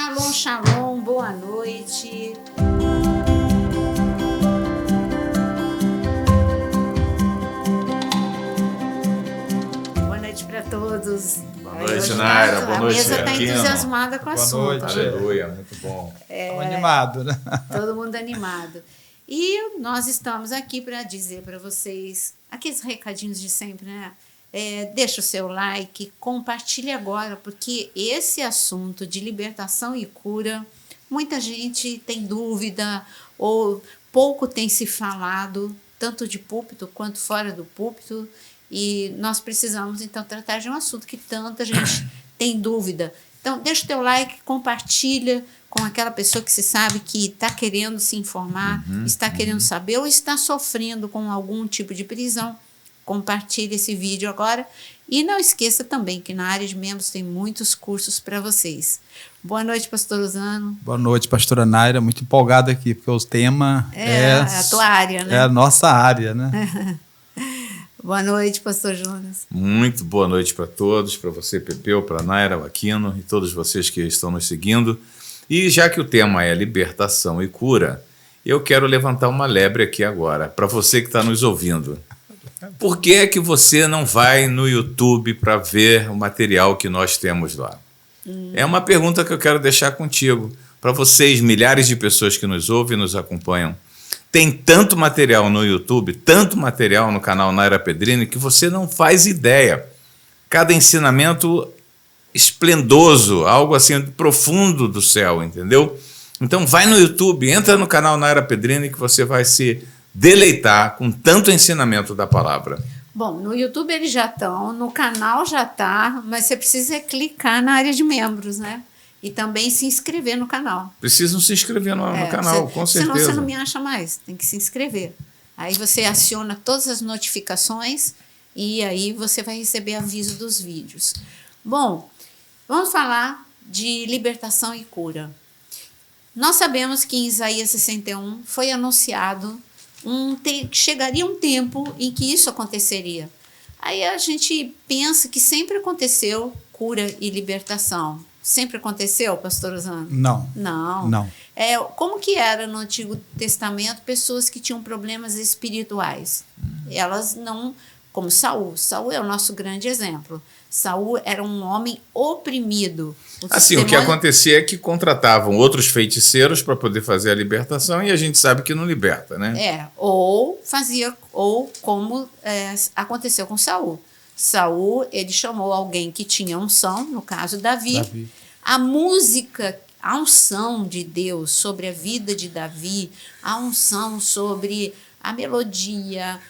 Shalom, shalom, boa noite. Boa noite para todos. Boa noite, Naira. Boa noite, a mesa está Aquino. entusiasmada com o assunto. Boa noite. Aleluia, muito bom. Estamos animados, né? Todo mundo animado. E nós estamos aqui para dizer para vocês aqueles recadinhos de sempre, né? Deixa o seu like, compartilhe agora, porque esse assunto de libertação e cura, muita gente tem dúvida ou pouco tem se falado, tanto de púlpito quanto fora do púlpito, e nós precisamos, então, tratar de um assunto que tanta gente tem dúvida. Então, deixa o teu like, compartilha com aquela pessoa que se sabe que está querendo se informar, está querendo saber ou está sofrendo com algum tipo de prisão. Compartilhe esse vídeo agora. E não esqueça também que na área de membros tem muitos cursos para vocês. Boa noite, pastor Usano. Boa noite, pastora Naira. Muito empolgada aqui, porque o tema é a tua área, né? É a nossa área, né? Boa noite, pastor Jonas. Muito boa noite para todos, para você, Pepeu, para Naira, o Aquino e todos vocês que estão nos seguindo. E já que o tema é libertação e cura, eu quero levantar uma lebre aqui agora, para você que está nos ouvindo. Por que é que você não vai no YouTube para ver o material que nós temos lá? É uma pergunta que eu quero deixar contigo, para vocês, milhares de pessoas que nos ouvem e nos acompanham. Tem tanto material no YouTube, tanto material no canal Naira Pedrini, que você não faz ideia. Cada ensinamento esplendoso, algo assim profundo do céu, entendeu? Então vai no YouTube, entra no canal Naira Pedrini que você vai se deleitar com tanto ensinamento da palavra. Bom, no YouTube eles já estão, no canal já está, mas você precisa clicar na área de membros, né? E também se inscrever no canal. Precisam se inscrever no canal, com certeza. Senão você não me acha mais, tem que se inscrever. Aí você aciona todas as notificações e aí você vai receber aviso dos vídeos. Bom, vamos falar de libertação e cura. Nós sabemos que em Isaías 61 foi anunciado chegaria um tempo em que isso aconteceria. Aí a gente pensa que sempre aconteceu cura e libertação. Sempre aconteceu, pastor Usano? Não. Não. Como que era no Antigo Testamento pessoas que tinham problemas espirituais? Elas não... Como Saul. Saul é o nosso grande exemplo. Saul era um homem oprimido. O que acontecia é que contratavam outros feiticeiros para poder fazer a libertação e a gente sabe que não liberta, né? Ou como aconteceu com Saul. Saul, ele chamou alguém que tinha unção, no caso Davi. A música, a unção de Deus sobre a vida de Davi, a unção sobre a melodia,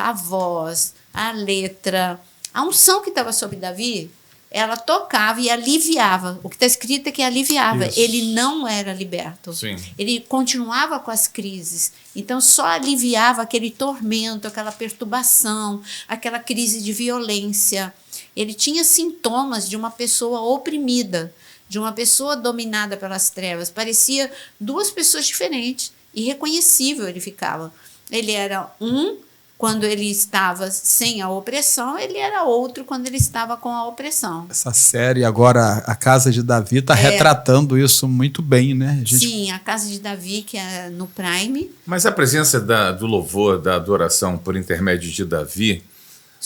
a voz, a letra, a unção que estava sobre Davi, ela tocava e aliviava. O que está escrito é que aliviava. Isso. Ele não era liberto. Sim. Ele continuava com as crises. Então, só aliviava aquele tormento, aquela perturbação, aquela crise de violência. Ele tinha sintomas de uma pessoa oprimida, de uma pessoa dominada pelas trevas. Parecia duas pessoas diferentes. Irreconhecível ele ficava. Ele era quando ele estava sem a opressão, ele era outro quando ele estava com a opressão. Essa série agora, A Casa de Davi, está retratando isso muito bem, né? Sim, A Casa de Davi, que é no Prime. Mas a presença do louvor, da adoração por intermédio de Davi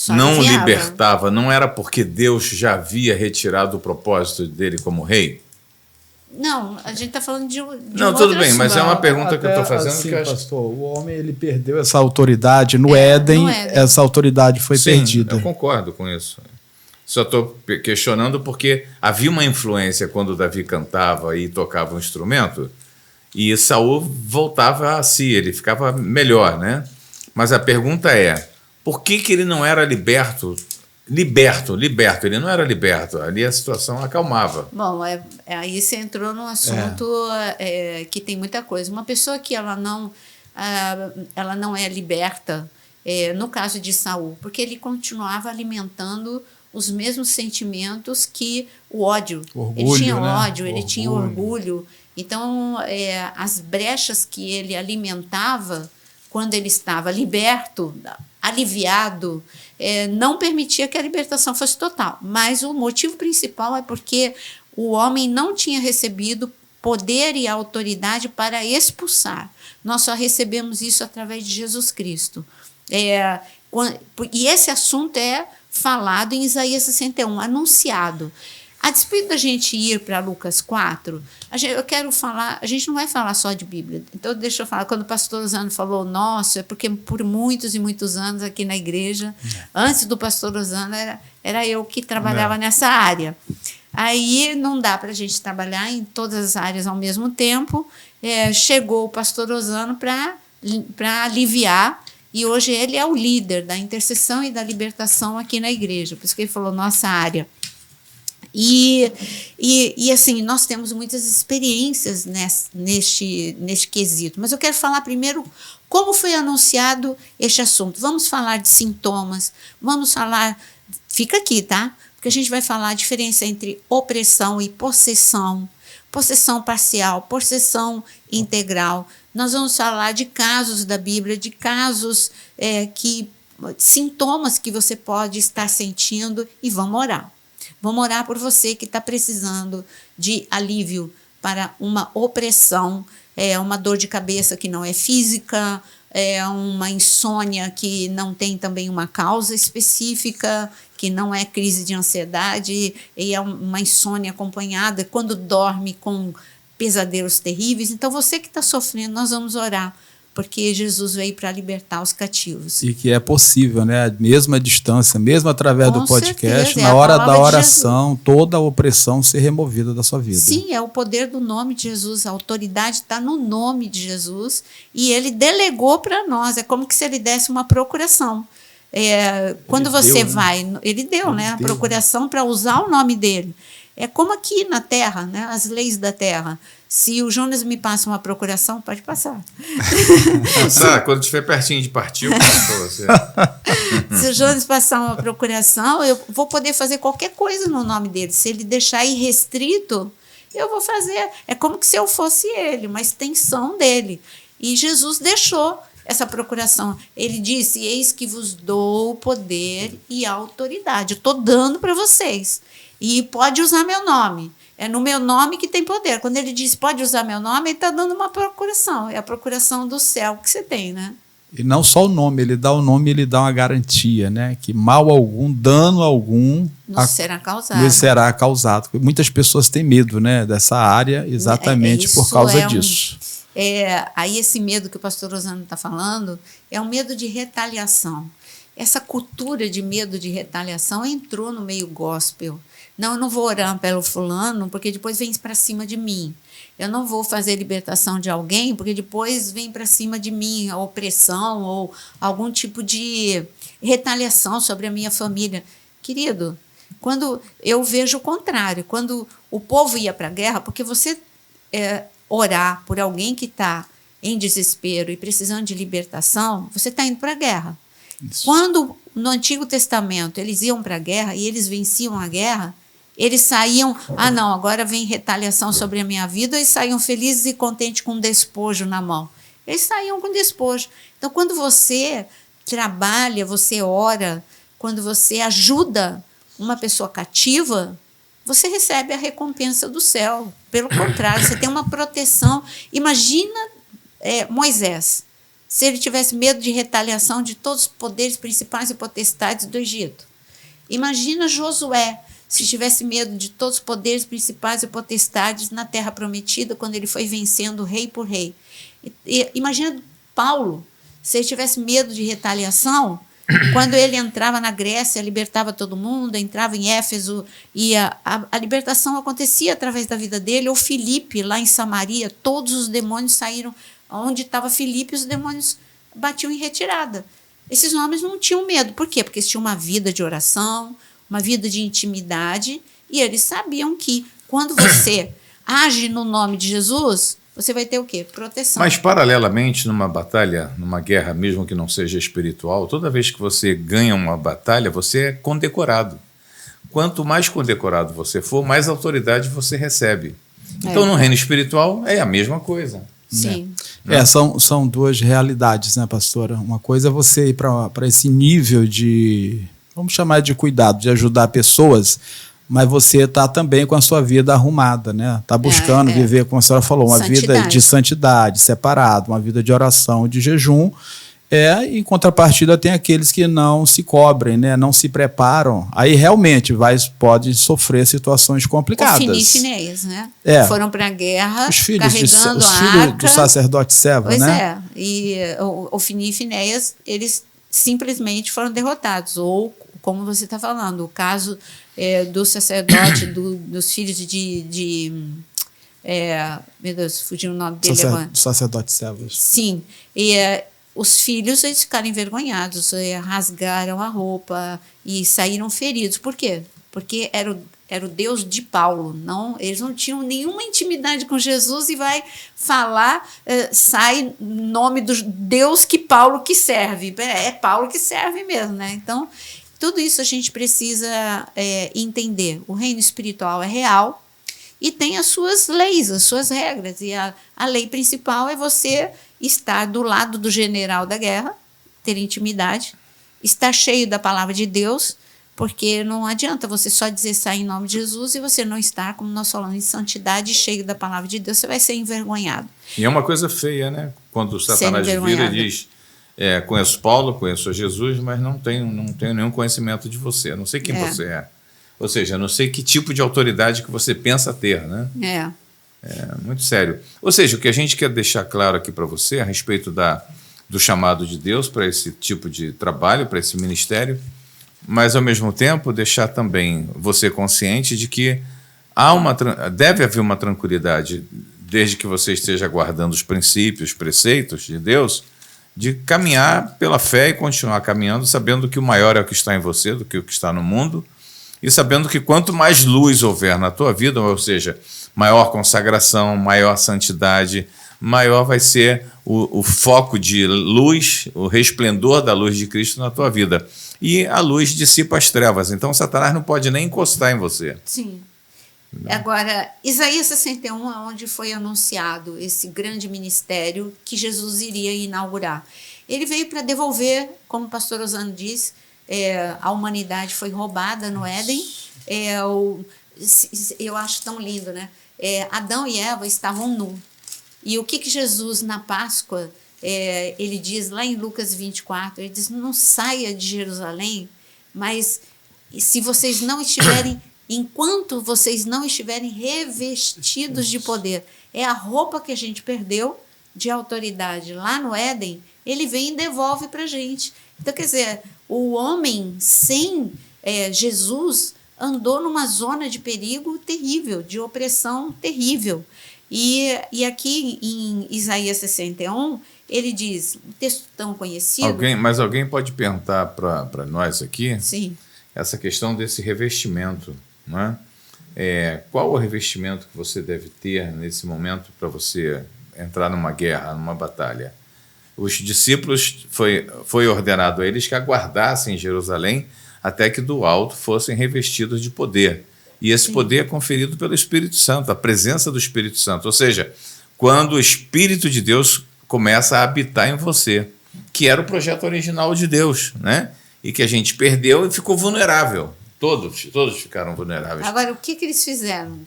não libertava, não era porque Deus já havia retirado o propósito dele como rei? Não, a gente está falando de não, tudo bem, mas é uma pergunta que eu estou fazendo. Assim, que eu pastor, o homem ele perdeu essa autoridade no Éden, essa autoridade foi perdida. Eu concordo com isso. Só estou questionando porque havia uma influência quando Davi cantava e tocava um instrumento e Saul voltava a si, ele ficava melhor, né? Mas a pergunta é, por que ele não era liberto, ele não era liberto, ali a situação acalmava. Bom, aí você entrou num assunto que tem muita coisa. Uma pessoa que ela não é liberta, no caso de Saul, porque ele continuava alimentando os mesmos sentimentos que o ódio. Orgulho, ele tinha né? ódio, ele tinha orgulho. Então, as brechas que ele alimentava, quando ele estava liberto, aliviado, não permitia que a libertação fosse total. Mas o motivo principal é porque o homem não tinha recebido poder e autoridade para expulsar. Nós só recebemos isso através de Jesus Cristo. E esse assunto é falado em Isaías 61, anunciado. A despeito da gente ir para Lucas 4, eu quero falar, a gente não vai falar só de Bíblia. Então, deixa eu falar, quando o pastor Osano falou nosso, é porque por muitos e muitos anos aqui na igreja, antes do pastor Osano, era eu que trabalhava nessa área. Aí não dá para a gente trabalhar em todas as áreas ao mesmo tempo. Chegou o pastor Osano para aliviar, e hoje ele é o líder da intercessão e da libertação aqui na igreja. Por isso que ele falou nossa área. E assim, nós temos muitas experiências neste quesito. Mas eu quero falar primeiro como foi anunciado este assunto. Vamos falar de sintomas, vamos falar... Fica aqui, tá? Porque a gente vai falar a diferença entre opressão e possessão, possessão parcial, possessão integral. Nós vamos falar de casos da Bíblia, de casos sintomas que você pode estar sentindo, e vamos orar. Vamos orar por você que está precisando de alívio para uma opressão, uma dor de cabeça que não é física, uma insônia que não tem também uma causa específica, que não é crise de ansiedade, e é uma insônia acompanhada quando dorme com pesadelos terríveis. Então, você que está sofrendo, nós vamos orar, porque Jesus veio para libertar os cativos. E que é possível, né? Mesmo à distância, mesmo através do podcast, certeza, na hora da oração, toda a opressão ser removida da sua vida. Sim, é o poder do nome de Jesus, a autoridade está no nome de Jesus, e ele delegou para nós, é como se ele desse uma procuração. Quando você vai, ele deu, né? A procuração para usar o nome dele. É como aqui na Terra, né? As leis da Terra. Se o Jonas me passa uma procuração, pode passar. Quando estiver pertinho de partir, eu passo para você. Se o Jonas passar uma procuração, eu vou poder fazer qualquer coisa no nome dele. Se ele deixar irrestrito, eu vou fazer. É como se eu fosse ele, uma extensão dele. E Jesus deixou essa procuração. Ele disse: eis que vos dou o poder e a autoridade. Eu estou dando para vocês. E pode usar meu nome. É no meu nome que tem poder. Quando ele diz pode usar meu nome, ele está dando uma procuração. É a procuração do céu que você tem, né? E não só o nome, ele dá uma garantia, né? Que mal algum, dano algum nos será causado. Muitas pessoas têm medo, né, dessa área exatamente por causa disso. Aí esse medo que o pastor Osano está falando é um medo de retaliação. Essa cultura de medo de retaliação entrou no meio gospel. Não, eu não vou orar pelo fulano, porque depois vem para cima de mim. Eu não vou fazer libertação de alguém, porque depois vem para cima de mim a opressão ou algum tipo de retaliação sobre a minha família. Querido, quando eu vejo o contrário, quando o povo ia para a guerra, porque você orar por alguém que está em desespero e precisando de libertação, você está indo para a guerra. Isso. Quando no Antigo Testamento eles iam para a guerra e eles venciam a guerra, eles saíam, não, agora vem retaliação sobre a minha vida, eles saíam felizes e contentes com um despojo na mão. Eles saíam com despojo. Então, quando você trabalha, você ora, quando você ajuda uma pessoa cativa, você recebe a recompensa do céu. Pelo contrário, você tem uma proteção. Imagina Moisés, se ele tivesse medo de retaliação de todos os poderes principais e potestades do Egito. Imagina Josué, se tivesse medo de todos os poderes principais e potestades na Terra Prometida, quando ele foi vencendo rei por rei. Imagina Paulo, se ele tivesse medo de retaliação, quando ele entrava na Grécia, libertava todo mundo, entrava em Éfeso, e a libertação acontecia através da vida dele. Ou Filipe, lá em Samaria, todos os demônios saíram. Onde estava Filipe, os demônios batiam em retirada. Esses homens não tinham medo. Por quê? Porque eles tinham uma vida de oração, uma vida de intimidade, e eles sabiam que quando você age no nome de Jesus, você vai ter o quê? Proteção. Mas, paralelamente, numa batalha, numa guerra, mesmo que não seja espiritual, toda vez que você ganha uma batalha, você é condecorado. Quanto mais condecorado você for, mais autoridade você recebe. Então, no reino espiritual, é a mesma coisa. Sim. São duas realidades, né, pastora? Uma coisa é você ir para esse nível de, vamos chamar de cuidado, de ajudar pessoas, mas você está também com a sua vida arrumada, né? Está buscando viver, como a senhora falou, uma vida de santidade, separada, uma vida de oração, de jejum. Em contrapartida, tem aqueles que não se cobrem, né? Não se preparam. Aí realmente pode sofrer situações complicadas. Ofni e Finéias, né? Foram para a guerra os filhos carregando os a filhos arca. Do sacerdote Seva, pois né? E Ofni e Finéias, eles simplesmente foram derrotados. Ou, como você está falando, o caso do sacerdote, dos filhos meu Deus, fugiu o nome dele agora. Do sacerdote Seva. Sim. Os filhos, eles ficaram envergonhados, rasgaram a roupa e saíram feridos. Por quê? Porque era o Deus de Paulo. Eles não tinham nenhuma intimidade com Jesus e vai falar, sai nome do Deus que Paulo que serve. É Paulo que serve mesmo, né? Então, tudo isso a gente precisa entender. O reino espiritual é real e tem as suas leis, as suas regras. E a lei principal é você estar do lado do general da guerra, ter intimidade, estar cheio da palavra de Deus, porque não adianta você só dizer sai em nome de Jesus e você não estar, como nós falamos, em santidade, cheio da palavra de Deus, você vai ser envergonhado. E é uma coisa feia, né? Quando o Satanás vira e diz, conheço Paulo, conheço Jesus, mas não tenho nenhum conhecimento de você, eu não sei quem você é. Ou seja, eu não sei que tipo de autoridade que você pensa ter, né? É muito sério. Ou seja, o que a gente quer deixar claro aqui para você a respeito do chamado de Deus para esse tipo de trabalho, para esse ministério, mas, ao mesmo tempo, deixar também você consciente de que deve haver uma tranquilidade, desde que você esteja guardando os princípios, os preceitos de Deus, de caminhar pela fé e continuar caminhando, sabendo que o maior é o que está em você do que o que está no mundo, e sabendo que quanto mais luz houver na tua vida, ou seja, maior consagração, maior santidade, maior vai ser o foco de luz, o resplendor da luz de Cristo na tua vida. E a luz dissipa as trevas, então Satanás não pode nem encostar em você. Sim. Agora, Isaías 61 é onde foi anunciado esse grande ministério que Jesus iria inaugurar. Ele veio para devolver, como o pastor Osano diz, a humanidade foi roubada no Éden. Eu acho tão lindo, né? Adão e Eva estavam nus. E o que Jesus, na Páscoa, ele diz lá em Lucas 24, ele diz, não saia de Jerusalém, mas se vocês não estiverem, enquanto vocês não estiverem revestidos de poder, é a roupa que a gente perdeu de autoridade lá no Éden, ele vem e devolve para a gente. Então, quer dizer, o homem sem Jesus andou numa zona de perigo terrível, de opressão terrível. E aqui em Isaías 61, ele diz, um texto tão conhecido... Mas alguém pode perguntar para nós aqui, sim, essa questão desse revestimento, não é? Qual o revestimento que você deve ter nesse momento para você entrar numa guerra, numa batalha? Os discípulos, foi ordenado a eles que aguardassem em Jerusalém até que do alto fossem revestidos de poder. E esse poder é conferido pelo Espírito Santo, a presença do Espírito Santo. Ou seja, quando o Espírito de Deus começa a habitar em você, que era o projeto original de Deus, né? E que a gente perdeu e ficou vulnerável. Todos ficaram vulneráveis. Agora, o que eles fizeram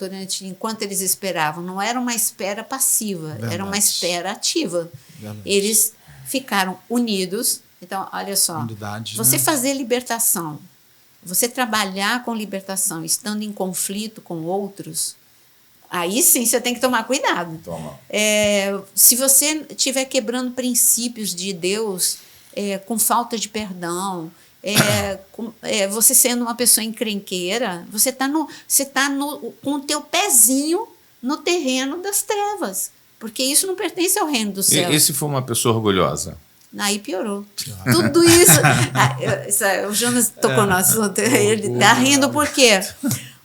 enquanto eles esperavam? Não era uma espera passiva, era uma espera ativa. Verdade. Eles ficaram unidos. Então, olha só, unidade, você fazer libertação, você trabalhar com libertação, estando em conflito com outros, aí sim você tem que tomar cuidado. Se você estiver quebrando princípios de Deus com falta de perdão, você sendo uma pessoa encrenqueira, você está com o teu pezinho no terreno das trevas, porque isso não pertence ao reino do céu. E se for uma pessoa orgulhosa? Aí piorou. Tudo isso. O Jonas tocou no assunto. Ele está rindo por quê?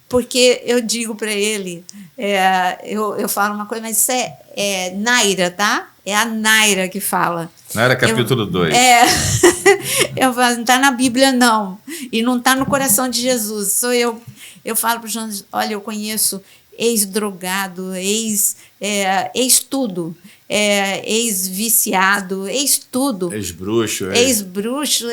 Porque eu digo para ele, eu falo uma coisa, mas isso é Naira, tá? É a Naira que fala. Naira, capítulo 2. Eu falo, não está na Bíblia, não. E não está no coração de Jesus. Sou eu. Eu falo para o Jonas, olha, eu conheço ex-drogado, ex-tudo. Ex-viciado, ex-tudo. Ex-bruxo. Ex-bruxo,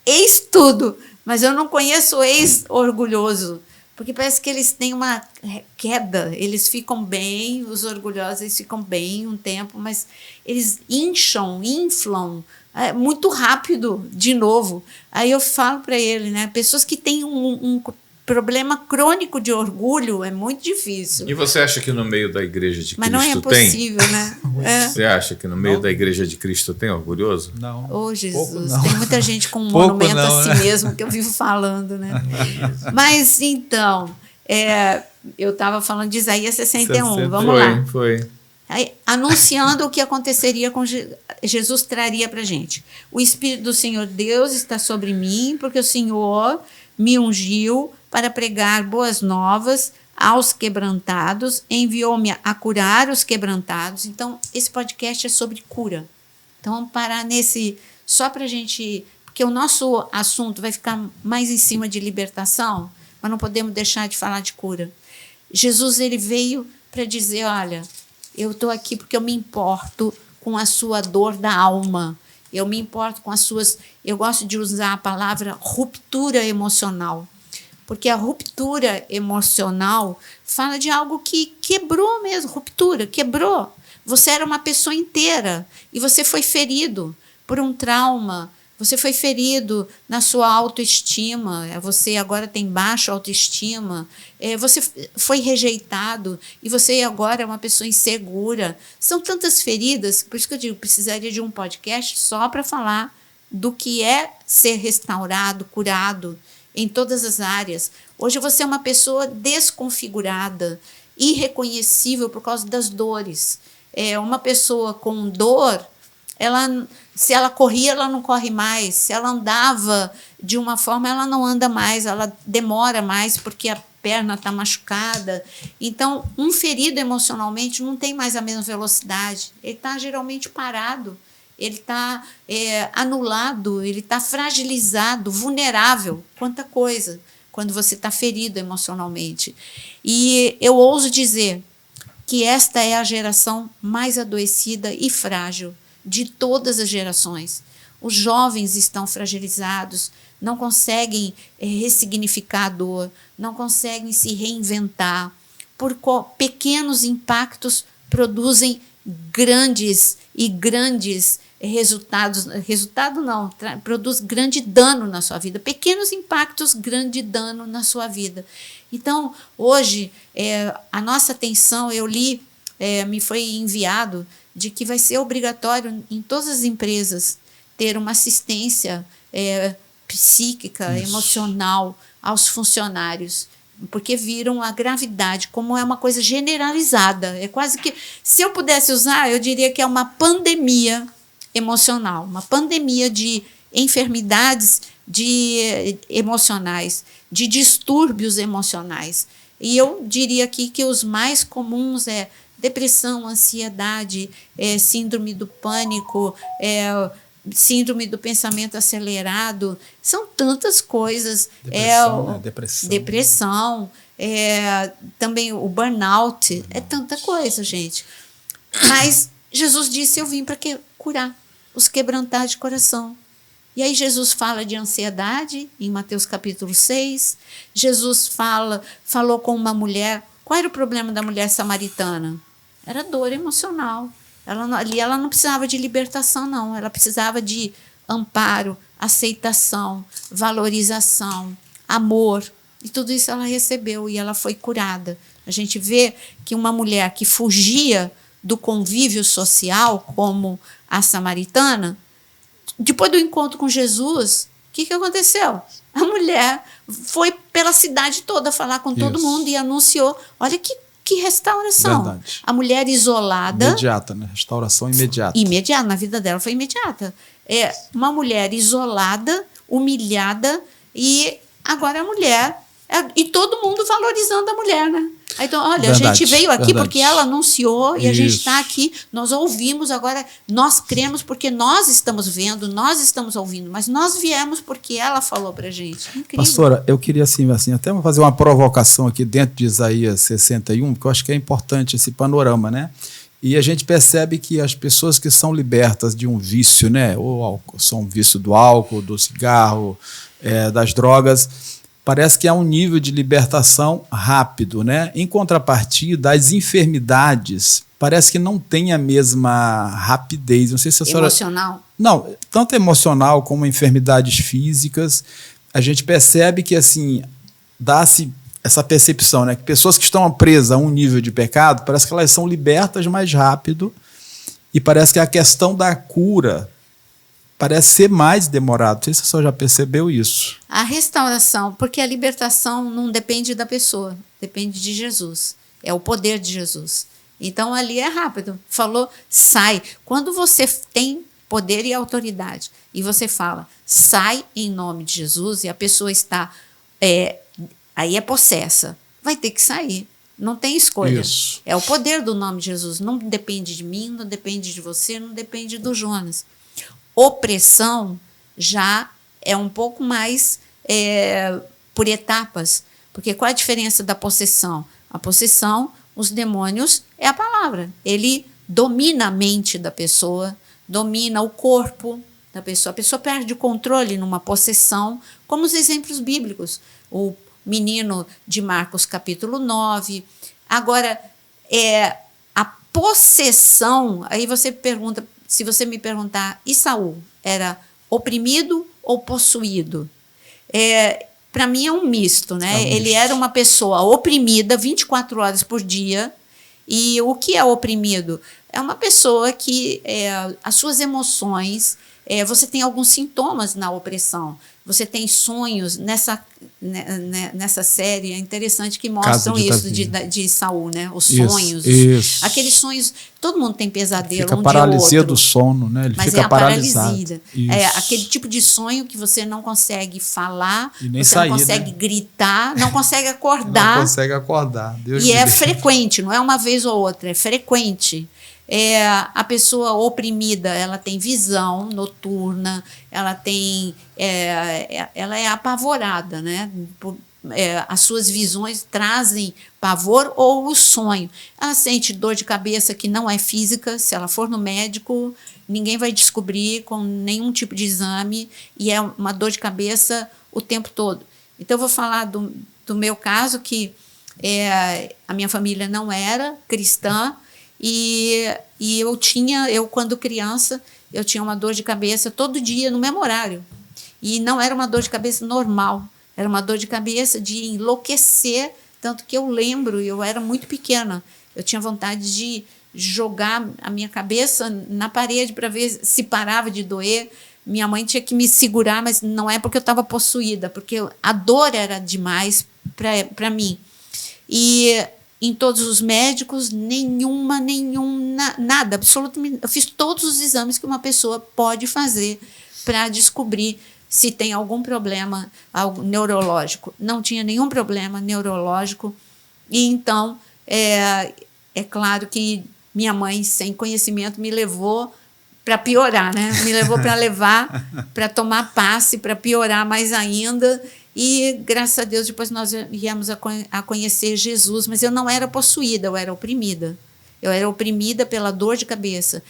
ex-tudo. Mas eu não conheço ex-orgulhoso, Porque parece que eles têm uma queda, eles ficam bem, os orgulhosos eles ficam bem um tempo, mas eles inflam muito rápido de novo. Aí eu falo para ele, né? Pessoas que têm um problema crônico de orgulho é muito difícil. E você acha que no meio da igreja de Mas Cristo tem? não é possível, né? Você acha que no meio da igreja de Cristo tem orgulhoso? Não. Oh, Jesus, não. tem muita gente com um Pouco monumento não, a si né? mesmo que eu vivo falando, né? Mas então, eu estava falando de Isaías 61, vamos lá. Foi. Aí, anunciando o que aconteceria com Jesus, traria para a gente. O Espírito do Senhor Deus está sobre mim, porque o Senhor me ungiu para pregar boas novas aos quebrantados, enviou-me a curar os quebrantados. Então, esse podcast é sobre cura. Então, vamos parar só para a gente, porque o nosso assunto vai ficar mais em cima de libertação, mas não podemos deixar de falar de cura. Jesus, ele veio para dizer, olha, eu estou aqui porque eu me importo com a sua dor da alma. Eu me importo com as suas... Eu gosto de usar a palavra ruptura emocional. Porque a ruptura emocional fala de algo que quebrou mesmo. Ruptura, quebrou. Você era uma pessoa inteira e você foi ferido por um trauma. Você foi ferido na sua autoestima, você agora tem baixa autoestima, você foi rejeitado e você agora é uma pessoa insegura. São tantas feridas, por isso que eu digo, precisaria de um podcast só para falar do que é ser restaurado, curado em todas as áreas. Hoje você é uma pessoa desconfigurada, irreconhecível por causa das dores. Uma pessoa com dor, se ela corria, ela não corre mais. Se ela andava de uma forma, ela não anda mais. Ela demora mais porque a perna está machucada. Então, um ferido emocionalmente não tem mais a mesma velocidade. Ele está geralmente parado. Ele está anulado. Ele está fragilizado, vulnerável. Quanta coisa quando você está ferido emocionalmente. E eu ouso dizer que esta é a geração mais adoecida e frágil de todas as gerações. Os jovens estão fragilizados, não conseguem ressignificar a dor, não conseguem se reinventar. Pequenos impactos produzem grandes resultados. Resultado não, produz grande dano na sua vida. Pequenos impactos, grande dano na sua vida. Então, hoje, a nossa atenção, eu li, me foi enviado, de que vai ser obrigatório em todas as empresas ter uma assistência psíquica, emocional aos funcionários, porque viram a gravidade, como é uma coisa generalizada. É quase que, se eu pudesse usar, eu diria que é uma pandemia emocional, uma pandemia de enfermidades emocionais, de distúrbios emocionais. E eu diria aqui que os mais comuns depressão, ansiedade, síndrome do pânico, síndrome do pensamento acelerado. São tantas coisas. Depressão, também o burnout. É tanta coisa, gente. Mas Jesus disse, eu vim para curar os quebrantados de coração. E aí Jesus fala de ansiedade, em Mateus capítulo 6. Jesus falou com uma mulher. Qual era o problema da mulher samaritana? Era dor emocional. Ela não precisava de libertação, não. Ela precisava de amparo, aceitação, valorização, amor. E tudo isso ela recebeu e ela foi curada. A gente vê que uma mulher que fugia do convívio social, como a samaritana, depois do encontro com Jesus, o que aconteceu? A mulher foi pela cidade toda falar com todo mundo e anunciou. Olha que restauração. Verdade. A mulher isolada... Imediata, né? Restauração imediata. Imediata, na vida dela foi imediata. Uma mulher isolada, humilhada, e agora a mulher... E todo mundo valorizando a mulher, né? Então, olha, Verdade, a gente veio aqui verdade. porque ela anunciou e a gente Isso. está aqui, nós ouvimos, agora nós cremos porque nós estamos vendo, nós estamos ouvindo, mas nós viemos porque ela falou para a gente. Incrível. Pastora, eu queria assim, até fazer uma provocação aqui dentro de Isaías 61, porque eu acho que é importante esse panorama, né? E a gente percebe que as pessoas que são libertas de um vício, né? Ou são vício do álcool, do cigarro, das drogas, parece que há um nível de libertação rápido, né? Em contrapartida, as enfermidades parece que não tem a mesma rapidez. Não sei se a senhora... Emocional? Não, tanto emocional como enfermidades físicas. A gente percebe que, assim, dá-se essa percepção, né? Que pessoas que estão presas a um nível de pecado, parece que elas são libertas mais rápido e parece que a questão da cura parece ser mais demorado. Não sei se a senhora já percebeu isso. A restauração, porque a libertação não depende da pessoa, depende de Jesus. É o poder de Jesus. Então, ali é rápido. Falou, sai. Quando você tem poder e autoridade e você fala, sai em nome de Jesus, e a pessoa está... aí é possessa. Vai ter que sair. Não tem escolha. Isso. É o poder do nome de Jesus. Não depende de mim, não depende de você, não depende do Jonas. Opressão já é um pouco mais por etapas. Porque qual a diferença da possessão? A possessão, os demônios, é a palavra. Ele domina a mente da pessoa, domina o corpo da pessoa. A pessoa perde o controle numa possessão, como os exemplos bíblicos. O menino de Marcos capítulo 9. Agora, a possessão, aí você pergunta, se você me perguntar, e Saul era oprimido ou possuído? Para mim é um misto, né? Ele era uma pessoa oprimida 24 horas por dia. E o que é oprimido? É uma pessoa que as suas emoções, você tem alguns sintomas na opressão. Você tem sonhos, nessa série é interessante que mostram isso de Saul, né? Os sonhos, isso. Aqueles sonhos, todo mundo tem pesadelo, fica paralisia do sono, né? Ele mas fica a paralisado. paralisia. Aquele tipo de sonho que você não consegue falar, e nem você sair, não consegue né? gritar, não consegue acordar. Não consegue acordar. Deus e Deus. Frequente, não é uma vez ou outra, é frequente. A pessoa oprimida, ela tem visão noturna, ela tem, ela é apavorada, né? As suas visões trazem pavor ou o sonho. Ela sente dor de cabeça que não é física, se ela for no médico, ninguém vai descobrir com nenhum tipo de exame, e é uma dor de cabeça o tempo todo. Então, eu vou falar do meu caso, que a minha família não era cristã, e eu quando criança, eu tinha uma dor de cabeça todo dia no mesmo horário. E não era uma dor de cabeça normal, era uma dor de cabeça de enlouquecer, tanto que eu lembro, eu era muito pequena, eu tinha vontade de jogar a minha cabeça na parede para ver se parava de doer. Minha mãe tinha que me segurar, mas não é porque eu estava possuída, porque a dor era demais para mim. E em todos os médicos, nada, absolutamente. Eu fiz todos os exames que uma pessoa pode fazer para descobrir se tem algum problema neurológico. Não tinha nenhum problema neurológico. E então, é claro que minha mãe, sem conhecimento, me levou para piorar, né? Me levou para tomar passe, para piorar mais ainda. E, graças a Deus, depois nós viemos a conhecer Jesus, mas eu não era possuída, eu era oprimida. Eu era oprimida pela dor de cabeça,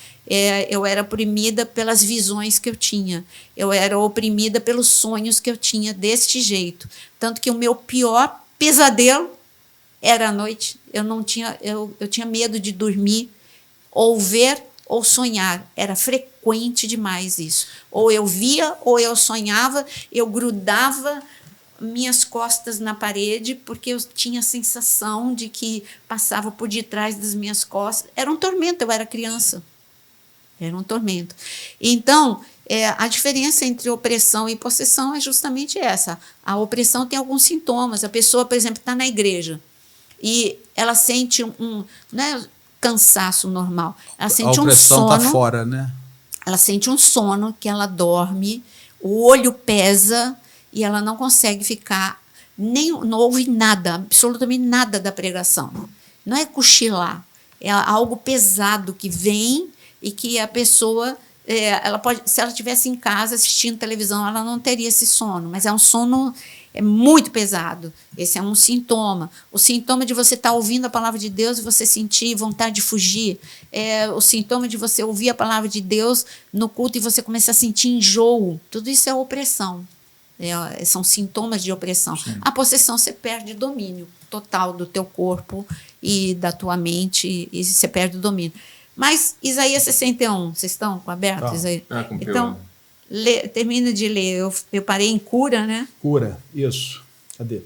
eu era oprimida pelas visões que eu tinha, eu era oprimida pelos sonhos que eu tinha deste jeito. Tanto que o meu pior pesadelo era à noite. Eu tinha medo de dormir, ou ver, ou sonhar. Era frequente demais isso. Ou eu via, ou eu sonhava, eu grudava minhas costas na parede, porque eu tinha a sensação de que passava por detrás das minhas costas. Era um tormento, eu era criança. Era um tormento. Então, a diferença entre opressão e possessão é justamente essa. A opressão tem alguns sintomas. A pessoa, por exemplo, está na igreja e ela sente não é cansaço normal, ela sente um sono. A opressão está fora, né? Ela sente um sono, que ela dorme, o olho pesa, e ela não consegue ficar, não ouve nada, absolutamente nada da pregação. Não é cochilar, é algo pesado que vem e que a pessoa, ela pode, se ela estivesse em casa assistindo televisão, ela não teria esse sono, mas é um sono muito pesado. Esse é um sintoma. O sintoma de você estar ouvindo a palavra de Deus e você sentir vontade de fugir. O sintoma de você ouvir a palavra de Deus no culto e você começar a sentir enjoo. Tudo isso é opressão. são sintomas de opressão. Sim. A possessão, você perde domínio total do teu corpo e da tua mente, e você perde o domínio. Mas Isaías 61, vocês estão abertos? Isaías? Então, termina de ler. Eu parei em cura, né? Cura, isso. Cadê?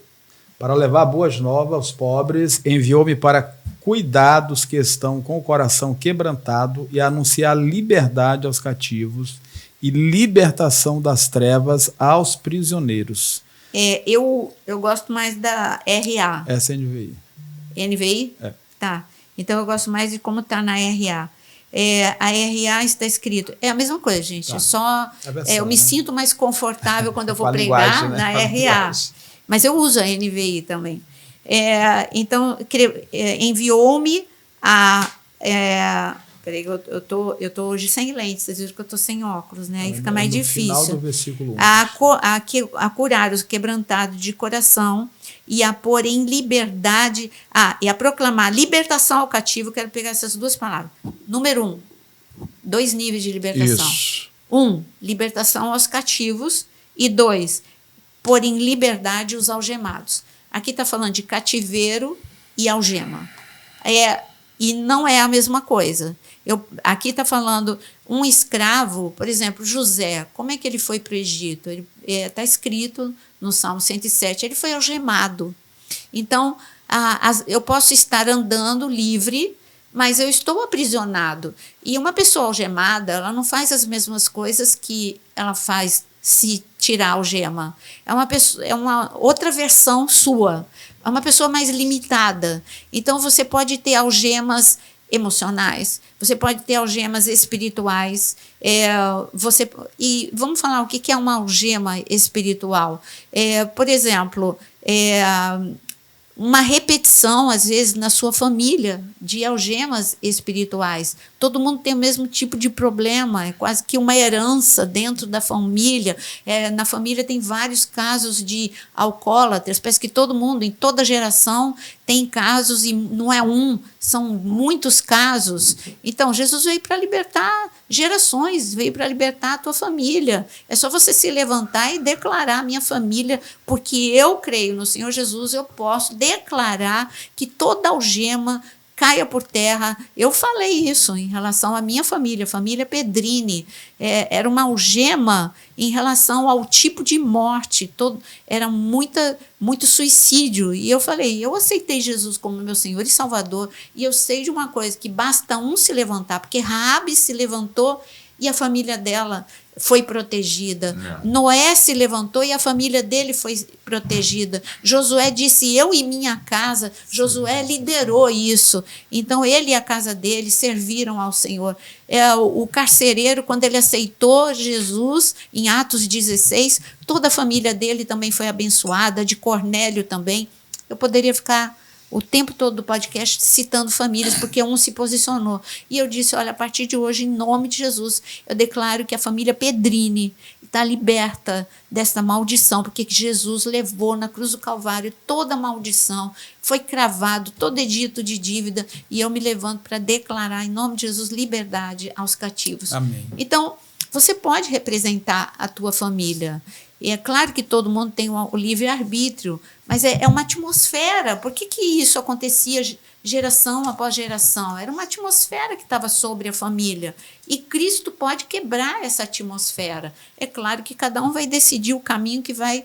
Para levar boas novas aos pobres, enviou-me para cuidar dos que estão com o coração quebrantado e anunciar liberdade aos cativos e libertação das trevas aos prisioneiros. Eu gosto mais da RA. Essa é NVI. NVI? É. Tá. Então eu gosto mais de como está na RA. A RA está escrito. É a mesma coisa, gente. Tá. Eu me sinto mais confortável quando eu vou pregar na RA. Mas eu uso a NVI também. Então, enviou-me a. Peraí, eu tô hoje sem lentes, vocês viram que eu tô sem óculos, né? Aí fica mais difícil. Final do versículo 1. A curar os quebrantados de coração e a pôr em liberdade, e a proclamar libertação ao cativo. Quero pegar essas duas palavras. Número 1, 2 níveis de libertação. Isso. 1, libertação aos cativos, e 2, pôr em liberdade os algemados. Aqui está falando de cativeiro e algema. E não é a mesma coisa. Aqui está falando um escravo, por exemplo, José. Como é que ele foi para o Egito? Está escrito no Salmo 107, ele foi algemado. Então, eu posso estar andando livre, mas eu estou aprisionado. E uma pessoa algemada, ela não faz as mesmas coisas que ela faz se tirar a algema. É uma outra versão sua. É uma pessoa mais limitada. Então, você pode ter algemas emocionais, você pode ter algemas espirituais. E vamos falar o que é uma algema espiritual. Por exemplo, uma repetição, às vezes, na sua família, de algemas espirituais. Todo mundo tem o mesmo tipo de problema, é quase que uma herança dentro da família. Na família tem vários casos de alcoólatras, parece que todo mundo, em toda geração, tem casos, e não é um, são muitos casos. Então, Jesus veio para libertar gerações, veio para libertar a tua família. É só você se levantar e declarar a minha família, porque eu creio no Senhor Jesus, eu posso declarar que toda algema caia por terra. Eu falei isso em relação à minha família, família Pedrini. Era uma algema em relação ao tipo de morte. Era muito suicídio. E eu falei, eu aceitei Jesus como meu Senhor e Salvador. E eu sei de uma coisa, que basta um se levantar, porque Raabe se levantou e a família dela foi protegida. Noé se levantou e a família dele foi protegida. Josué disse, eu e minha casa. Josué liderou isso. Então, ele e a casa dele serviram ao Senhor. O carcereiro, quando ele aceitou Jesus, em Atos 16, toda a família dele também foi abençoada, de Cornélio também. Eu poderia ficar o tempo todo do podcast citando famílias, porque um se posicionou. E eu disse, olha, a partir de hoje, em nome de Jesus, eu declaro que a família Pedrini está liberta desta maldição, porque Jesus levou na cruz do Calvário toda a maldição, foi cravado todo edito de dívida, e eu me levanto para declarar, em nome de Jesus, liberdade aos cativos. Amém. Então, você pode representar a tua família. E é claro que todo mundo tem o livre-arbítrio, mas é uma atmosfera. Por que isso acontecia geração após geração? Era uma atmosfera que estava sobre a família. E Cristo pode quebrar essa atmosfera. É claro que cada um vai decidir o caminho que vai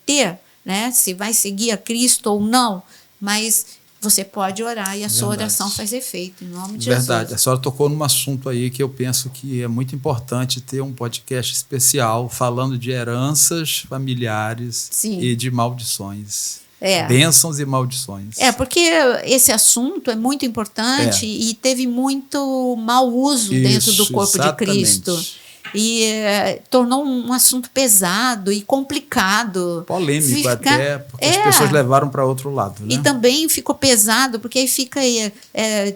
ter, né? Se vai seguir a Cristo ou não. Mas você pode orar e a sua oração faz efeito, em nome de Jesus. Verdade. A senhora tocou num assunto aí que eu penso que é muito importante ter um podcast especial falando de heranças familiares. Sim. E de maldições. Bênçãos e maldições. Porque esse assunto é muito importante e teve muito mau uso dentro do corpo exatamente. De Cristo. E tornou um assunto pesado e complicado. Polêmico até, porque as pessoas levaram para outro lado. Né? E também ficou pesado, porque aí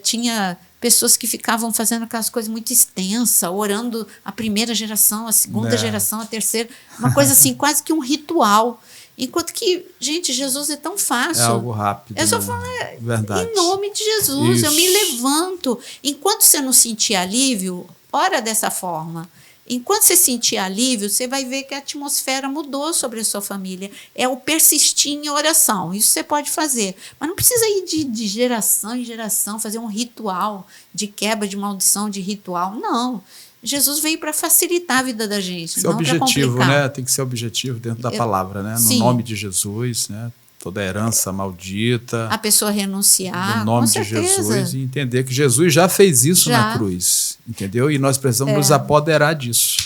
tinha pessoas que ficavam fazendo aquelas coisas muito extensas, orando a primeira geração, a segunda geração, a terceira, uma coisa assim, quase que um ritual. Enquanto que, gente, Jesus é tão fácil. É algo rápido. É só falar, em nome de Jesus, eu me levanto. Enquanto você não sentir alívio, ora dessa forma. Enquanto você sentir alívio, você vai ver que a atmosfera mudou sobre a sua família. É o persistir em oração. Isso você pode fazer. Mas não precisa ir de geração em geração, fazer um ritual de quebra de maldição, de ritual. Não. Jesus veio para facilitar a vida da gente. Ser objetivo, né? Tem que ser objetivo dentro da palavra, né? No Sim. nome de Jesus, né? Toda herança maldita. A pessoa renunciar. No nome de Jesus, e entender que Jesus já fez isso na cruz. Entendeu? E nós precisamos nos apoderar disso.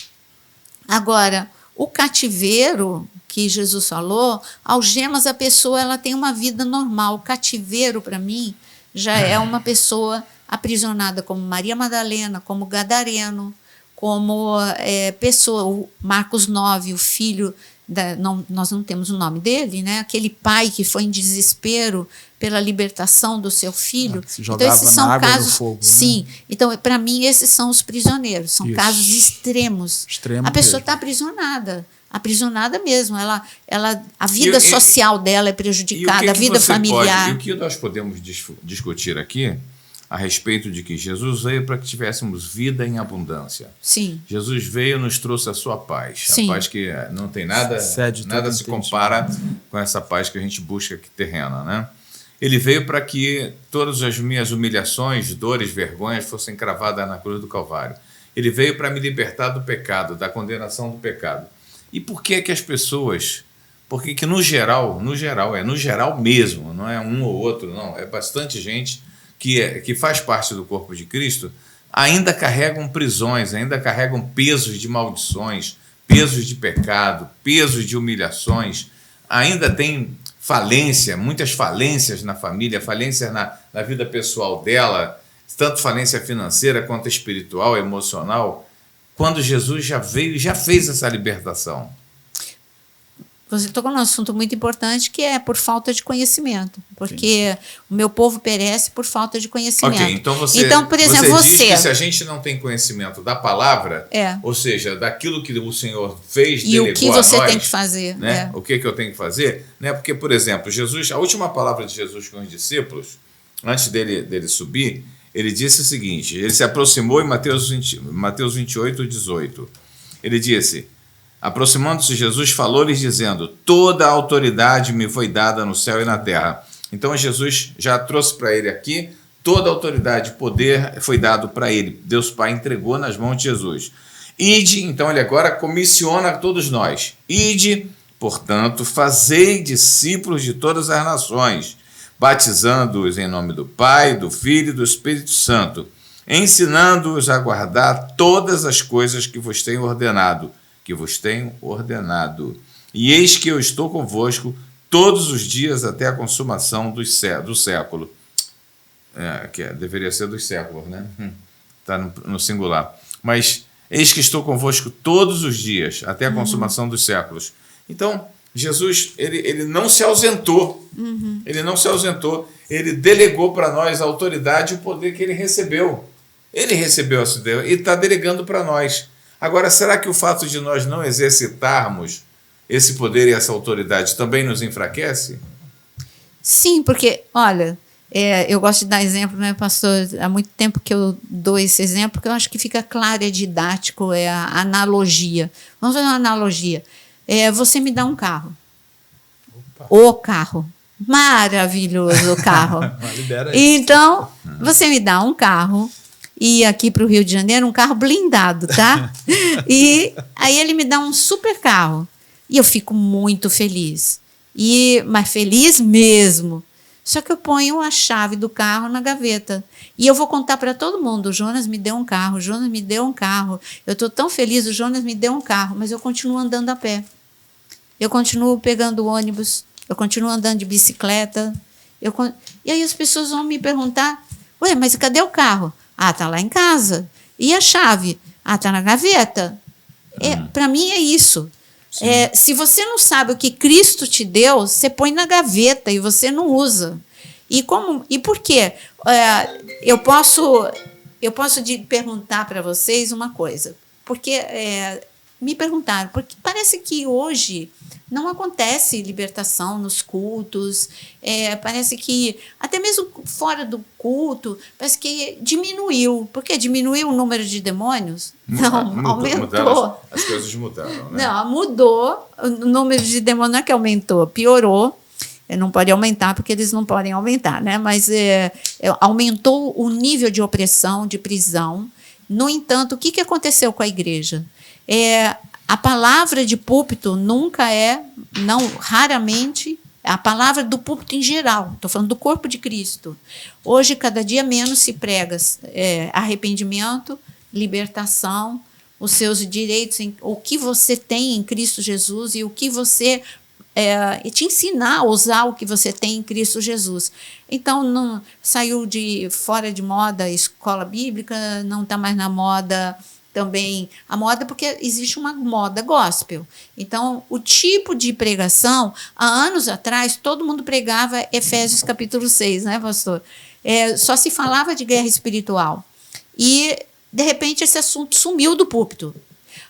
Agora, o cativeiro que Jesus falou, algemas a pessoa, ela tem uma vida normal. O cativeiro, para mim, já é uma pessoa aprisionada, como Maria Madalena, como Gadareno, como pessoa, o Marcos 9, o filho, nós não temos o nome dele, né? Aquele pai que foi em desespero pela libertação do seu filho. Se jogava então, esses são casos, no fogo. Sim, né? Então, para mim, esses são os prisioneiros, são casos extremos. A pessoa está aprisionada mesmo. A vida social dela é prejudicada, a vida familiar. E o que nós podemos discutir aqui a respeito de que Jesus veio para que tivéssemos vida em abundância. Sim. Jesus veio e nos trouxe a sua paz. Sim. A paz que não tem nada se compara com essa paz que a gente busca aqui terrena, né? Ele veio para que todas as minhas humilhações, dores, vergonhas fossem cravadas na cruz do Calvário. Ele veio para me libertar do pecado, da condenação do pecado. E por que as pessoas... Porque que no geral mesmo, não é um ou outro, não, é bastante gente que faz parte do corpo de Cristo, ainda carregam prisões, ainda carregam pesos de maldições, pesos de pecado, pesos de humilhações, ainda tem muitas falências na família, falências na vida pessoal dela, tanto falência financeira quanto espiritual, emocional, quando Jesus já veio e já fez essa libertação. Você tocou num assunto muito importante, que é por falta de conhecimento. Porque o meu povo perece por falta de conhecimento. Ok, então por exemplo, você diz que se a gente não tem conhecimento da palavra, ou seja, daquilo que o Senhor fez, e delegou o que você tem que fazer. Né? O que eu tenho que fazer? Né? Porque, por exemplo, Jesus, a última palavra de Jesus com os discípulos, antes dele subir, ele disse o seguinte, ele se aproximou em Mateus 28, 18. Ele disse... Aproximando-se, Jesus falou-lhes dizendo: toda a autoridade me foi dada no céu e na terra. Então Jesus já trouxe para ele aqui, toda a autoridade e poder foi dado para ele. Deus Pai entregou nas mãos de Jesus. Ide, então ele agora comissiona a todos nós. Ide, portanto, fazei discípulos de todas as nações, batizando-os em nome do Pai, do Filho e do Espírito Santo, ensinando-os a guardar todas as coisas que vos tenho ordenado. E eis que eu estou convosco todos os dias até a consumação do século. Deveria ser dos séculos, né? Está no singular. Mas eis que estou convosco todos os dias até a consumação dos séculos. Então, Jesus, ele não se ausentou. Ele não se ausentou. Ele delegou para nós a autoridade e o poder que ele recebeu. Ele recebeu essa ideia e está delegando para nós. Agora, será que o fato de nós não exercitarmos esse poder e essa autoridade também nos enfraquece? Sim, porque, olha, eu gosto de dar exemplo, né, pastor? Há muito tempo que eu dou esse exemplo, porque eu acho que fica claro, é didático, é a analogia. Vamos fazer uma analogia. Você me dá um carro. Opa. O carro. Maravilhoso o carro. Então, você me dá um carro. E aqui para o Rio de Janeiro, um carro blindado, tá? E aí ele me dá um super carro. E eu fico muito feliz. Mas feliz mesmo. Só que eu ponho a chave do carro na gaveta. E eu vou contar para todo mundo, o Jonas me deu um carro, o Jonas me deu um carro. Eu estou tão feliz, o Jonas me deu um carro. Mas eu continuo andando a pé. Eu continuo pegando ônibus. Eu continuo andando de bicicleta. E aí as pessoas vão me perguntar, ué, mas cadê o carro? Tá lá em casa. E a chave? Tá na gaveta. Para mim é isso. Se você não sabe o que Cristo te deu, você põe na gaveta e você não usa. E por quê? Eu posso perguntar para vocês uma coisa. Porque me perguntaram, porque parece que hoje não acontece libertação nos cultos, parece que, até mesmo fora do culto, parece que diminuiu. Por quê? Diminuiu o número de demônios? Não, aumentou. As coisas mudaram, né? Não, mudou. O número de demônios não é que aumentou, piorou. Não pode aumentar, porque eles não podem aumentar, né? Mas aumentou o nível de opressão, de prisão. No entanto, o que aconteceu com a igreja? A palavra de púlpito raramente, a palavra do púlpito em geral, estou falando do corpo de Cristo. Hoje, cada dia menos se prega arrependimento, libertação, os seus direitos, o que você tem em Cristo Jesus e o que você... te ensinar a usar o que você tem em Cristo Jesus. Então, não saiu fora de moda a escola bíblica, não está mais na moda também a moda, porque existe uma moda gospel. Então, o tipo de pregação, há anos atrás, todo mundo pregava Efésios capítulo 6, né, pastor? Só se falava de guerra espiritual. E, de repente, esse assunto sumiu do púlpito.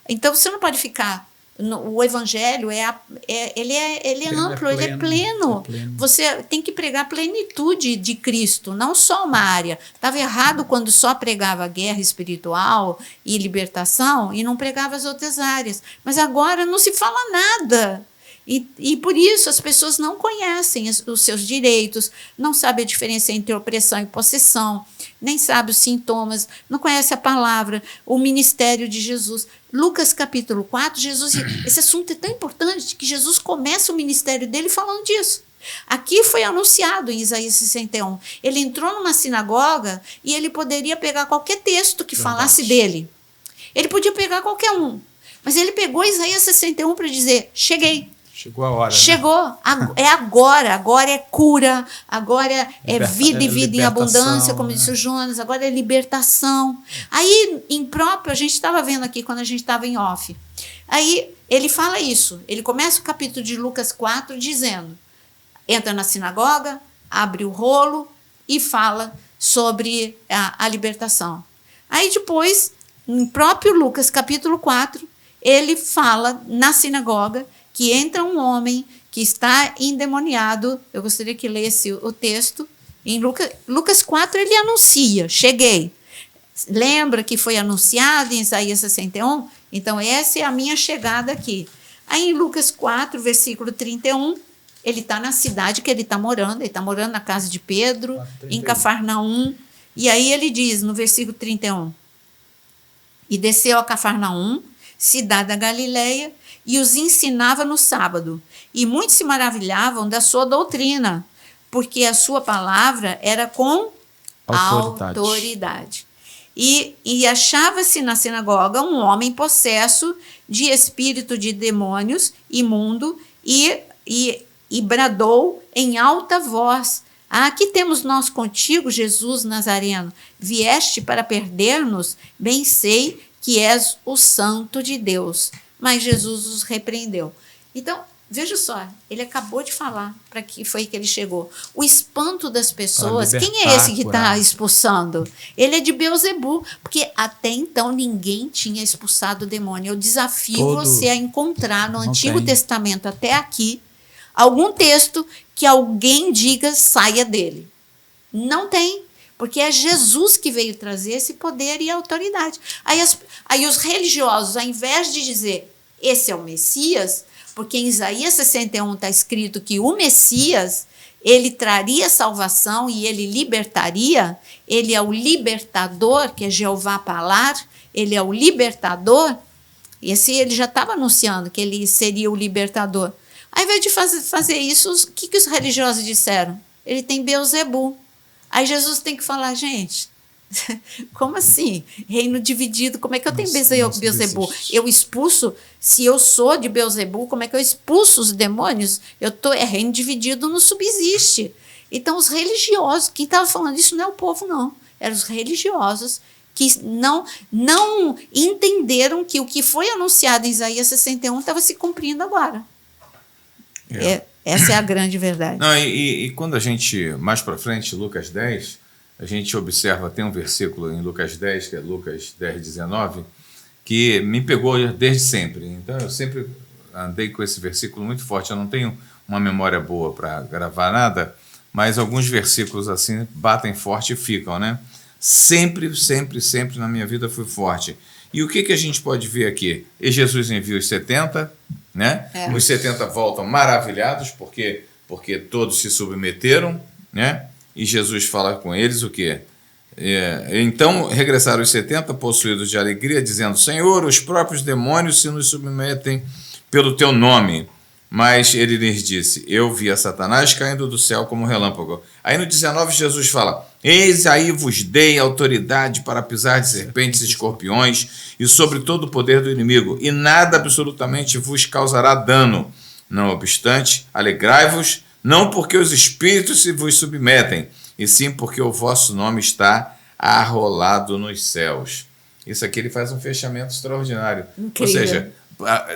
Então, você não pode ficar... O evangelho ele é amplo, ele é pleno. Você tem que pregar a plenitude de Cristo, não só uma área. Estava errado quando só pregava guerra espiritual e libertação e não pregava as outras áreas. Mas agora não se fala nada. E por isso as pessoas não conhecem os seus direitos, não sabem a diferença entre opressão e possessão, nem sabem os sintomas, não conhecem a palavra, o ministério de Jesus. Lucas capítulo 4, esse assunto é tão importante que Jesus começa o ministério dele falando disso. Aqui foi anunciado em Isaías 61. Ele entrou numa sinagoga e ele poderia pegar qualquer texto que falasse dele. Ele podia pegar qualquer um. Mas ele pegou Isaías 61 para dizer, cheguei. Chegou a hora. Chegou. Né? É agora. Agora é cura. Agora é vida e vida em abundância, como disse o Jonas. Agora é libertação. Aí, impróprio, a gente estava vendo aqui quando a gente estava em off. Aí, ele fala isso. Ele começa o capítulo de Lucas 4 dizendo, entra na sinagoga, abre o rolo e fala sobre a libertação. Aí, depois, no próprio Lucas capítulo 4, ele fala na sinagoga que entra um homem que está endemoniado. Eu gostaria que lesse o texto. Em Lucas 4, ele anuncia, cheguei. Lembra que foi anunciado em Isaías 61? Então, essa é a minha chegada aqui. Aí, em Lucas 4, versículo 31, ele está na cidade que ele está morando. Ele está morando na casa de Pedro, em Cafarnaum. E aí ele diz, no versículo 31, e desceu a Cafarnaum, cidade da Galileia, e os ensinava no sábado. E muitos se maravilhavam da sua doutrina, porque a sua palavra era com autoridade. E achava-se na sinagoga um homem possesso de espírito de demônios imundo e bradou em alta voz, aqui temos nós contigo, Jesus Nazareno, vieste para perder-nos, bem sei que és o Santo de Deus. Mas Jesus os repreendeu. Então, veja só, ele acabou de falar para que foi que ele chegou. O espanto das pessoas, quem é esse que está expulsando? Ele é de Beelzebu, porque até então ninguém tinha expulsado o demônio. Eu desafio você a encontrar no Antigo Testamento até aqui algum texto que alguém diga saia dele. Não tem. Porque é Jesus que veio trazer esse poder e autoridade. Aí os religiosos, ao invés de dizer, esse é o Messias, porque em Isaías 61 está escrito que o Messias, ele traria salvação e ele libertaria, ele é o libertador, que é Jeová Palar, ele é o libertador, ele já estava anunciando que ele seria o libertador. Ao invés de fazer isso, o que os religiosos disseram? Ele tem Beelzebu. Aí Jesus tem que falar, gente, como assim? Reino dividido, como é que eu tenho Beelzebu? Eu expulso, se eu sou de Beelzebu, como é que eu expulso os demônios? Reino dividido não subsiste. Então, os religiosos, quem estava falando isso não é o povo, não. Eram os religiosos que não entenderam que o que foi anunciado em Isaías 61 estava se cumprindo agora. Essa é a grande verdade. Não, e quando a gente, mais para frente, Lucas 10, a gente observa, tem um versículo em Lucas 10, que é Lucas 10, 19, que me pegou desde sempre. Então, eu sempre andei com esse versículo muito forte. Eu não tenho uma memória boa para gravar nada, mas alguns versículos assim batem forte e ficam, né? Sempre, sempre, sempre na minha vida foi forte. E o que a gente pode ver aqui? E Jesus envia os 70, né? Os 70 voltam maravilhados, porque todos se submeteram, né? E Jesus fala com eles o quê? Então regressaram os 70 possuídos de alegria, dizendo: Senhor, os próprios demônios se nos submetem pelo teu nome. Mas ele lhes disse: eu vi a Satanás caindo do céu como relâmpago. Aí no 19 Jesus fala: eis aí vos dei autoridade para pisar de serpentes e escorpiões e sobre todo o poder do inimigo, e nada absolutamente vos causará dano. Não obstante, alegrai-vos, não porque os espíritos se vos submetem, e sim porque o vosso nome está arrolado nos céus. Isso aqui ele faz um fechamento extraordinário. Incrível. Ou seja,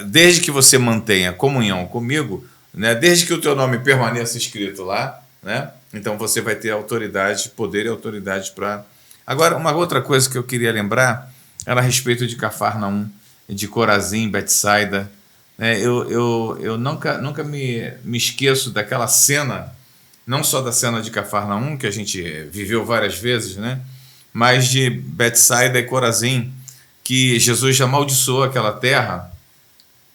desde que você mantenha comunhão comigo, né, desde que o teu nome permaneça escrito lá, né, então você vai ter autoridade, poder e autoridade para... Agora, uma outra coisa que eu queria lembrar era a respeito de Cafarnaum, de Corazim, Betsaida. Eu nunca me esqueço daquela cena, não só da cena de Cafarnaum, que a gente viveu várias vezes, né, mas de Betsaida e Corazim, que Jesus já amaldiçoou aquela terra,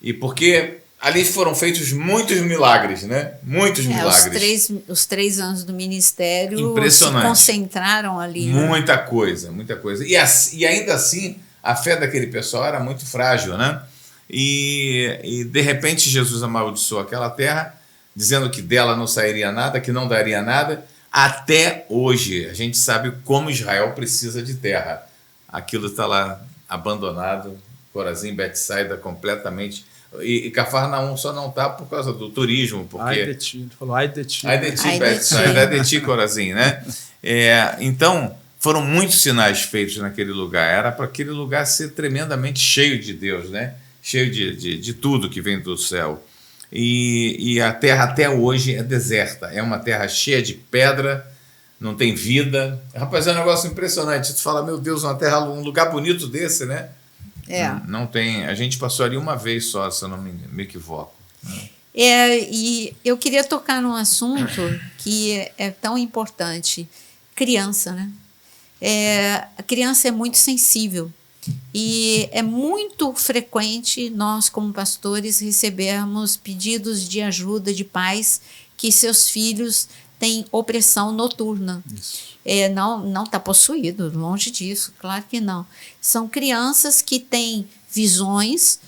e porque ali foram feitos muitos milagres, né? Muitos milagres. Os 3 anos do ministério se concentraram ali. Muita coisa, muita coisa. E ainda assim, a fé daquele pessoal era muito frágil, né? E de repente Jesus amaldiçoou aquela terra, dizendo que dela não sairia nada, que não daria nada. Até hoje, a gente sabe como Israel precisa de terra. Aquilo está lá abandonado, Corazim, Betsaida completamente. E Cafarnaum só não está por causa do turismo. Porque... Ai de ti, tu falou ai de ti. Ai de ti, Betsaida, ai de ti, Corazim, né? Então, foram muitos sinais feitos naquele lugar. Era para aquele lugar ser tremendamente cheio de Deus, né? Cheio de tudo que vem do céu. E a terra até hoje é deserta. É uma terra cheia de pedra, não tem vida. Rapaz, é um negócio impressionante. Tu fala, meu Deus, uma terra, um lugar bonito desse, né? Não tem. A gente passou ali uma vez só, se eu não me equivoco. E eu queria tocar num assunto que é tão importante. Criança, né? A criança é muito sensível. E é muito frequente nós, como pastores, recebermos pedidos de ajuda de pais que seus filhos têm opressão noturna. Isso. Não está possuído, longe disso, claro que não. São crianças que têm visões,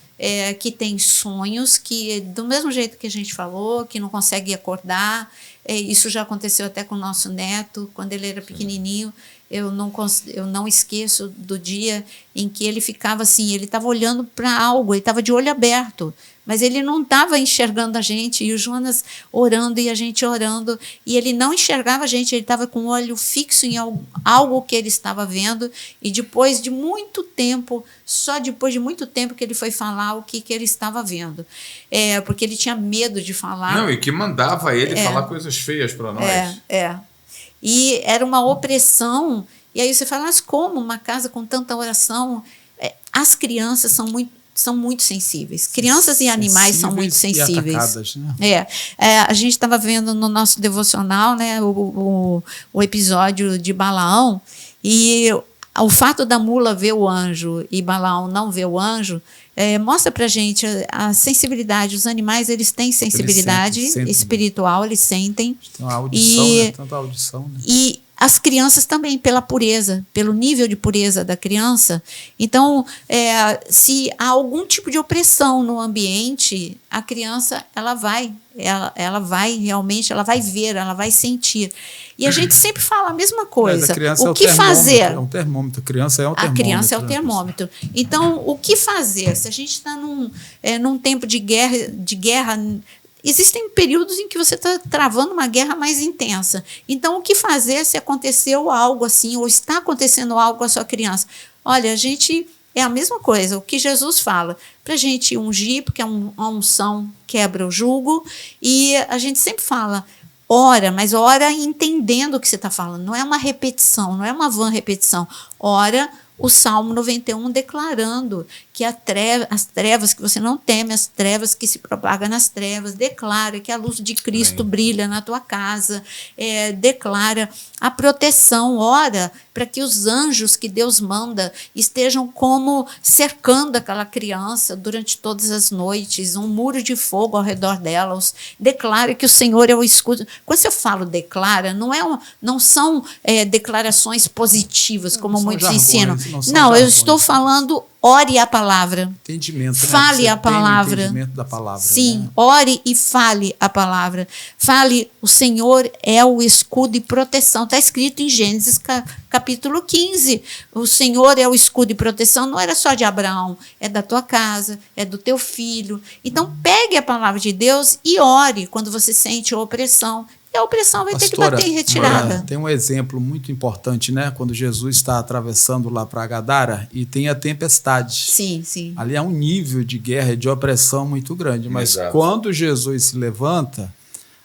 que têm sonhos, que do mesmo jeito que a gente falou, que não conseguem acordar. Isso já aconteceu até com o nosso neto, quando ele era pequenininho. Eu não esqueço do dia em que ele ficava assim, ele estava olhando para algo, ele estava de olho aberto, mas ele não estava enxergando a gente, e o Jonas orando e a gente orando, e ele não enxergava a gente, ele estava com o olho fixo em algo que ele estava vendo, e depois de muito tempo, só depois de muito tempo que ele foi falar o que ele estava vendo, porque ele tinha medo de falar. Não, e que mandava ele falar coisas feias para nós. E era uma opressão. E aí você fala, mas como uma casa com tanta oração? As crianças são muito sensíveis. Crianças e animais são muito sensíveis. E atacadas, né? A gente estava vendo no nosso devocional, né, o episódio de Balaão, e o fato da mula ver o anjo e Balaão não ver o anjo mostra para a gente a sensibilidade. Os animais, eles têm sensibilidade espiritual, eles sentem. Tem uma audição, tanta audição. Né? E as crianças também, pela pureza, pelo nível de pureza da criança. Então, se há algum tipo de opressão no ambiente, a criança ela vai realmente, ela vai ver, ela vai sentir. E a gente sempre fala a mesma coisa. O que fazer? É um termômetro. A criança é um termômetro. A criança é o termômetro. Então, o que fazer? Se a gente está num tempo de guerra, existem períodos em que você está travando uma guerra mais intensa. Então, o que fazer se aconteceu algo assim, ou está acontecendo algo com a sua criança? Olha, é a mesma coisa, o que Jesus fala, para a gente ungir, porque a unção quebra o jugo, e a gente sempre fala, ora, mas ora entendendo o que você está falando, não é uma repetição, não é uma vã repetição, ora o Salmo 91 declarando que as trevas, que você não teme as trevas que se propagam nas trevas, declara que a luz de Cristo brilha na tua casa, declara a proteção, ora para que os anjos que Deus manda estejam como cercando aquela criança durante todas as noites, um muro de fogo ao redor delas, declara que o Senhor é o escudo. Quando eu falo declara, não são declarações positivas, como muitos ensinam. Não, eu estou falando, ore a palavra. Entendimento, né? Fale a palavra. Entendimento da palavra. Sim, né? ore e fale a palavra. Fale, o Senhor é o escudo e proteção. Está escrito em Gênesis capítulo 15. O Senhor é o escudo e proteção. Não era só de Abraão, é da tua casa, é do teu filho. Então, pegue a palavra de Deus e ore quando você sente opressão. E a opressão vai ter que bater em retirada. Tem um exemplo muito importante, né? Quando Jesus está atravessando lá para Gadara e tem a tempestade. Sim, sim. Ali há um nível de guerra e de opressão muito grande. Mas quando Jesus se levanta,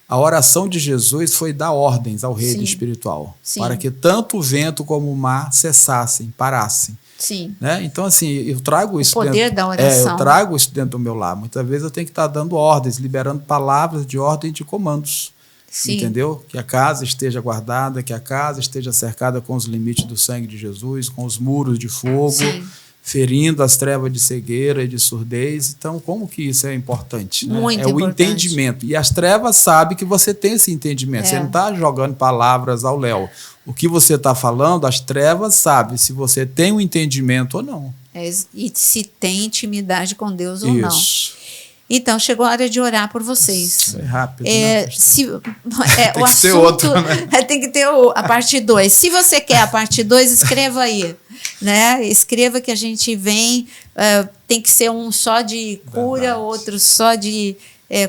a oração de Jesus foi dar ordens ao reino espiritual. Sim. Para que tanto o vento como o mar cessassem, parassem. Sim. Né? Então, assim, eu trago isso o poder da oração. Eu trago isso dentro do meu lar. Muitas vezes eu tenho que estar dando ordens, liberando palavras de ordem e de comandos. Sim. Entendeu? Que a casa esteja guardada, que a casa esteja cercada com os limites do sangue de Jesus, com os muros de fogo, sim, ferindo as trevas de cegueira e de surdez. Então, como que isso é importante? Né? Muito importante. O entendimento. E as trevas sabem que você tem esse entendimento. Você não está jogando palavras ao léu. O que você está falando, as trevas sabem se você tem um entendimento ou não. E se tem intimidade com Deus ou não. Então, chegou a hora de orar por vocês. É rápido, né? Tem que ter outro, né? Tem que ter a parte 2. Se você quer a parte 2, escreva aí. Né? Escreva que a gente vem. Tem que ser um só de cura, outro só de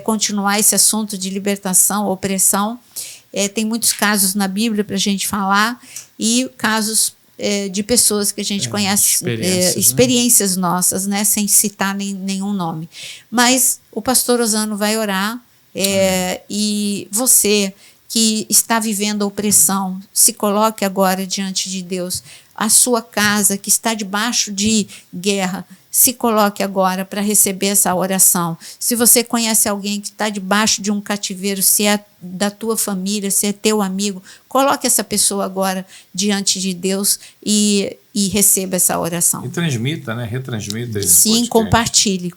continuar esse assunto de libertação, opressão. Tem muitos casos na Bíblia para a gente falar e casos de pessoas que a gente conhece, experiências nossas, né, sem citar nenhum nome. Mas o pastor Osano vai orar e você que está vivendo a opressão, se coloque agora diante de Deus. A sua casa que está debaixo de guerra, se coloque agora para receber essa oração. Se você conhece alguém que está debaixo de um cativeiro, se é da tua família, se é teu amigo, coloque essa pessoa agora diante de Deus e receba essa oração. E transmita, né? Retransmita esse Sim, compartilhe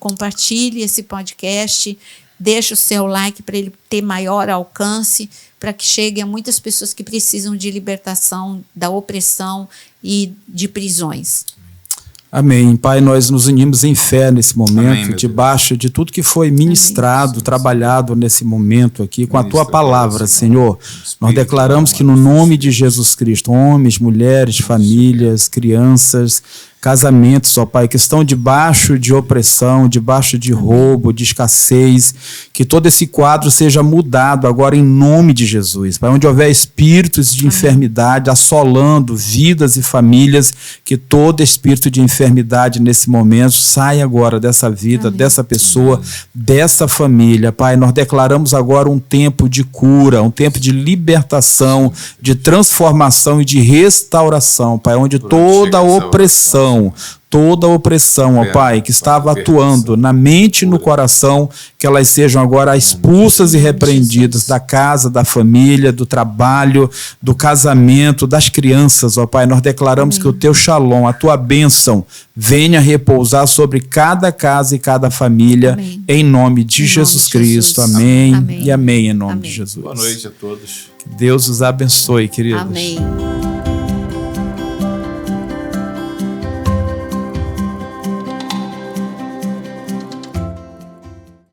esse podcast, deixe o seu like para ele ter maior alcance, para que chegue a muitas pessoas que precisam de libertação da opressão e de prisões. Amém. Pai, nós nos unimos em fé nesse momento, debaixo de tudo que foi ministrado, trabalhado nesse momento aqui, com a Tua palavra, Senhor. Nós declaramos que no nome de Jesus Cristo, homens, mulheres, famílias, crianças, casamentos, ó Pai, que estão debaixo de opressão, debaixo de roubo, de escassez, que todo esse quadro seja mudado agora em nome de Jesus. Pai, onde houver espíritos de enfermidade assolando vidas e famílias, que todo espírito de enfermidade nesse momento saia agora dessa vida, dessa pessoa, dessa família. Pai, nós declaramos agora um tempo de cura, um tempo de libertação, de transformação e de restauração, Pai, onde toda a opressão, ó Pai, que estava atuando na mente e no coração, que elas sejam agora expulsas e repreendidas da casa, da família, do trabalho, do casamento, das crianças, ó Pai. Nós declaramos que o Teu shalom, a Tua bênção, venha repousar sobre cada casa e cada família, em nome de Jesus Cristo. Amém. E amém em nome de Jesus. Boa noite a todos. Que Deus os abençoe, queridos. Amém.